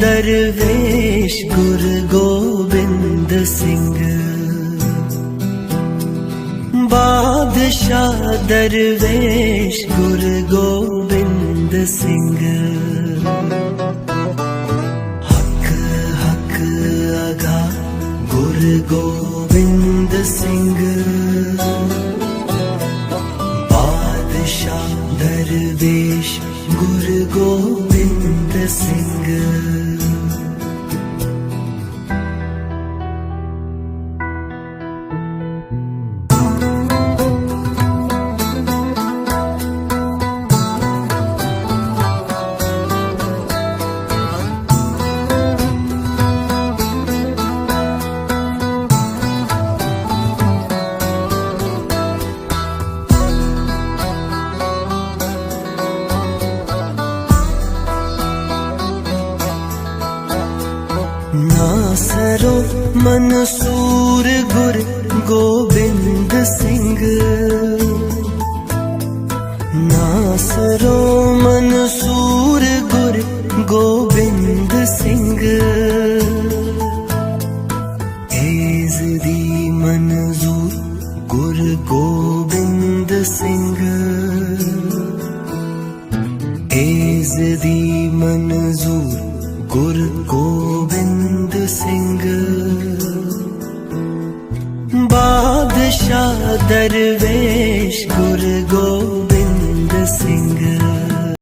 दरवेश गुरु गोबिंद सिंह, बादशाह दरवेश गुरु गोबिंद सिंह। हक हक अगा गुरु गोबिंद सिंह, बादशाह दरवेश गुरु गोबिंद सिंह। नासरो मंसूर गुरु गोबिंद सिंह, नासरो मंसूर गुरु गोबिंद सिंह। एज दी मंजूर गुरु गोबिंद सिंह, एज दी मंजूर गुरु गोबिंद सिंह। बादशाह दरवेश गुरु गोबिंद